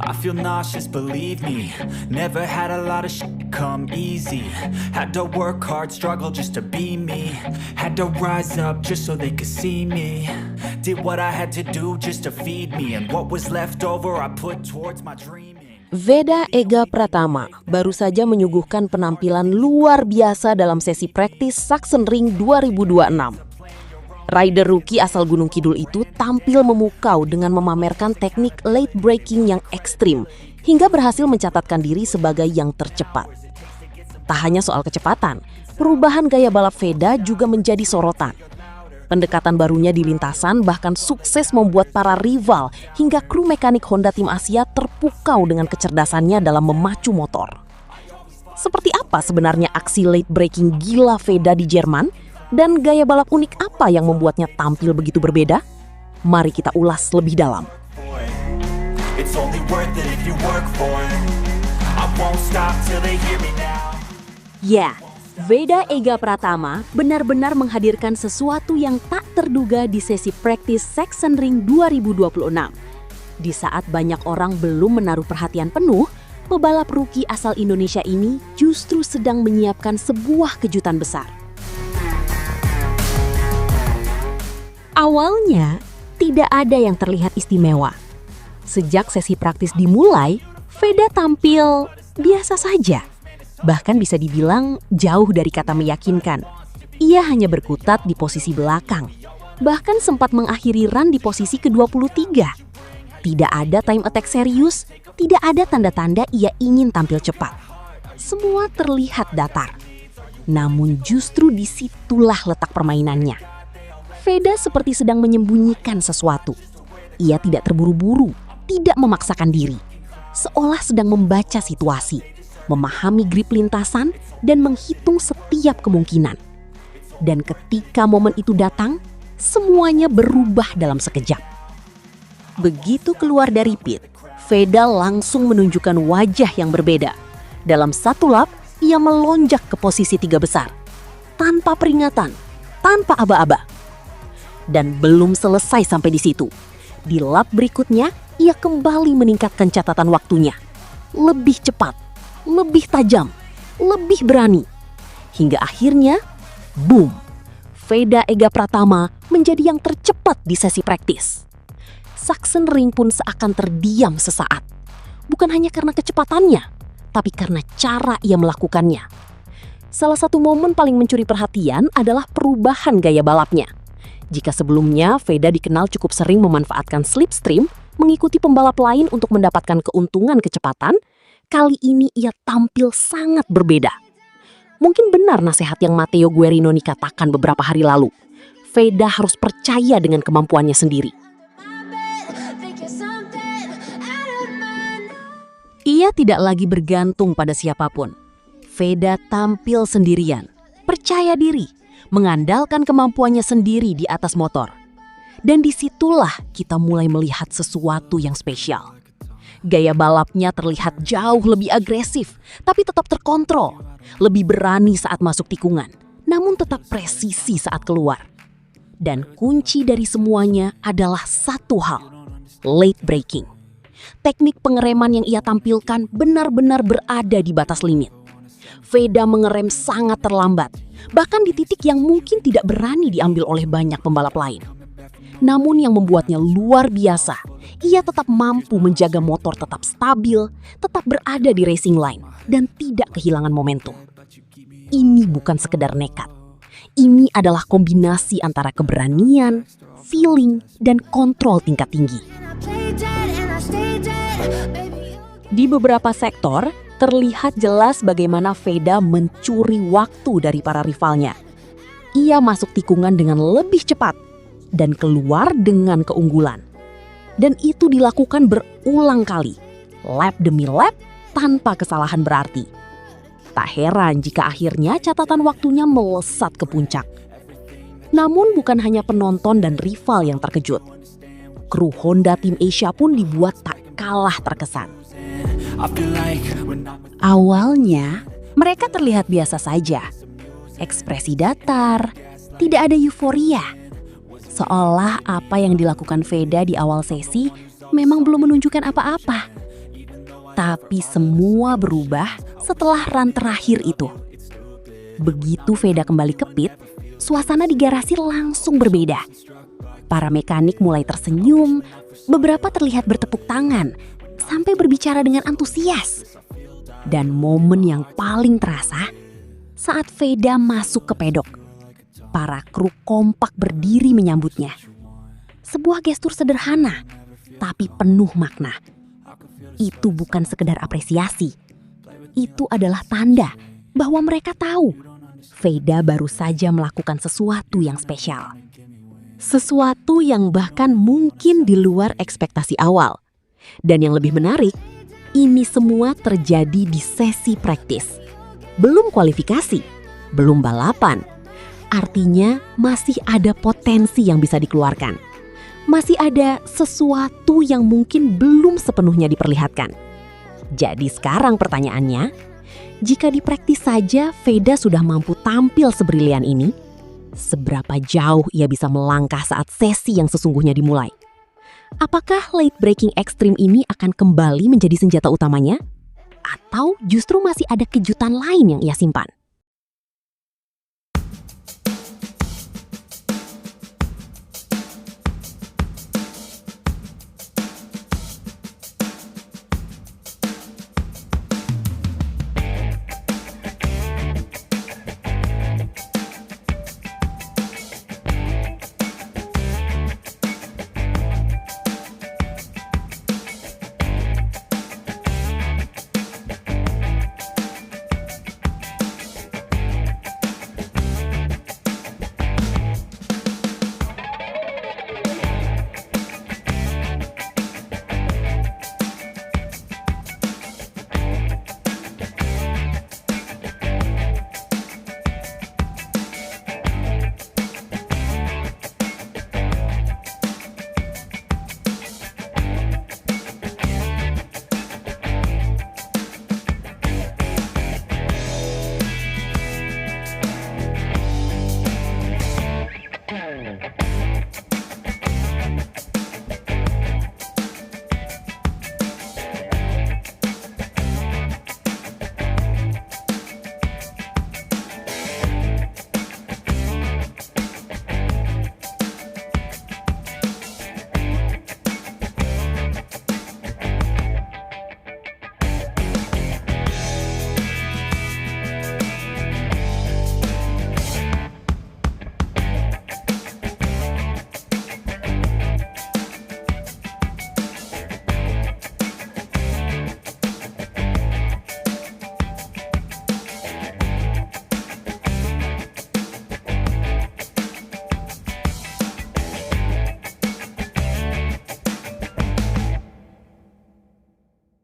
I feel nauseous, believe me. Never had a lot of shit come easy. Had to work hard, struggle just to be me. Had to rise up just so they could see me. Did what I had to do just to feed me. And what was left over I put towards my dreaming. Veda Ega Pratama baru saja menyuguhkan penampilan luar biasa dalam sesi praktis Sachsenring 2026. Rider rookie asal Gunung Kidul itu tampil memukau dengan memamerkan teknik late braking yang ekstrim hingga berhasil mencatatkan diri sebagai yang tercepat. Tak hanya soal kecepatan, perubahan gaya balap Veda juga menjadi sorotan. Pendekatan barunya di lintasan bahkan sukses membuat para rival hingga kru mekanik Honda Tim Asia terpukau dengan kecerdasannya dalam memacu motor. Seperti apa sebenarnya aksi late braking gila Veda di Jerman? Dan gaya balap unik apa yang membuatnya tampil begitu berbeda? Mari kita ulas lebih dalam. Ya, Veda Ega Pratama benar-benar menghadirkan sesuatu yang tak terduga di sesi praktis Sachsenring 2026. Di saat banyak orang belum menaruh perhatian penuh, pebalap rookie asal Indonesia ini justru sedang menyiapkan sebuah kejutan besar. Awalnya, tidak ada yang terlihat istimewa. Sejak sesi praktis dimulai, Veda tampil biasa saja. Bahkan bisa dibilang jauh dari kata meyakinkan. Ia hanya berkutat di posisi belakang. Bahkan sempat mengakhiri run di posisi ke-23. Tidak ada time attack serius, tidak ada tanda-tanda ia ingin tampil cepat. Semua terlihat datar. Namun justru disitulah letak permainannya. Veda seperti sedang menyembunyikan sesuatu. Ia tidak terburu-buru, tidak memaksakan diri. Seolah sedang membaca situasi, memahami grip lintasan, dan menghitung setiap kemungkinan. Dan ketika momen itu datang, semuanya berubah dalam sekejap. Begitu keluar dari pit, Veda langsung menunjukkan wajah yang berbeda. Dalam satu lap, ia melonjak ke posisi 3 besar. Tanpa peringatan, tanpa aba-aba. Dan belum selesai sampai di situ. Di lap berikutnya, ia kembali meningkatkan catatan waktunya. Lebih cepat, lebih tajam, lebih berani. Hingga akhirnya, boom! Veda Ega Pratama menjadi yang tercepat di sesi praktis. Sachsenring pun seakan terdiam sesaat. Bukan hanya karena kecepatannya, tapi karena cara ia melakukannya. Salah satu momen paling mencuri perhatian adalah perubahan gaya balapnya. Jika sebelumnya Veda dikenal cukup sering memanfaatkan slipstream, mengikuti pembalap lain untuk mendapatkan keuntungan kecepatan, kali ini ia tampil sangat berbeda. Mungkin benar nasihat yang Matteo Guerino katakan beberapa hari lalu. Veda harus percaya dengan kemampuannya sendiri. Ia tidak lagi bergantung pada siapapun. Veda tampil sendirian, percaya diri, mengandalkan kemampuannya sendiri di atas motor. Dan disitulah kita mulai melihat sesuatu yang spesial. Gaya balapnya terlihat jauh lebih agresif, tapi tetap terkontrol. Lebih berani saat masuk tikungan, namun tetap presisi saat keluar. Dan kunci dari semuanya adalah satu hal, late braking. Teknik pengereman yang ia tampilkan benar-benar berada di batas limit. Veda mengerem sangat terlambat, bahkan di titik yang mungkin tidak berani diambil oleh banyak pembalap lain. Namun yang membuatnya luar biasa, ia tetap mampu menjaga motor tetap stabil, tetap berada di racing line, dan tidak kehilangan momentum. Ini bukan sekedar nekat. Ini adalah kombinasi antara keberanian, feeling, dan kontrol tingkat tinggi. Di beberapa sektor, terlihat jelas bagaimana Veda mencuri waktu dari para rivalnya. Ia masuk tikungan dengan lebih cepat dan keluar dengan keunggulan. Dan itu dilakukan berulang kali, lap demi lap tanpa kesalahan berarti. Tak heran jika akhirnya catatan waktunya melesat ke puncak. Namun bukan hanya penonton dan rival yang terkejut. Kru Honda Tim Asia pun dibuat tak kalah terkesan. Awalnya, mereka terlihat biasa saja. Ekspresi datar, tidak ada euforia. Seolah apa yang dilakukan Veda di awal sesi memang belum menunjukkan apa-apa. Tapi semua berubah setelah run terakhir itu. Begitu Veda kembali ke pit, suasana di garasi langsung berbeda. Para mekanik mulai tersenyum, beberapa terlihat bertepuk tangan, sampai berbicara dengan antusias. Dan momen yang paling terasa saat Veda masuk ke pedok. Para kru kompak berdiri menyambutnya. Sebuah gestur sederhana, tapi penuh makna. Itu bukan sekedar apresiasi. Itu adalah tanda bahwa mereka tahu Veda baru saja melakukan sesuatu yang spesial. Sesuatu yang bahkan mungkin di luar ekspektasi awal. Dan yang lebih menarik, ini semua terjadi di sesi praktis. Belum kualifikasi, belum balapan. Artinya masih ada potensi yang bisa dikeluarkan. Masih ada sesuatu yang mungkin belum sepenuhnya diperlihatkan. Jadi sekarang pertanyaannya, jika di praktis saja Veda sudah mampu tampil sebrilian ini, seberapa jauh ia bisa melangkah saat sesi yang sesungguhnya dimulai? Apakah late breaking ekstrim ini akan kembali menjadi senjata utamanya? Atau justru masih ada kejutan lain yang ia simpan?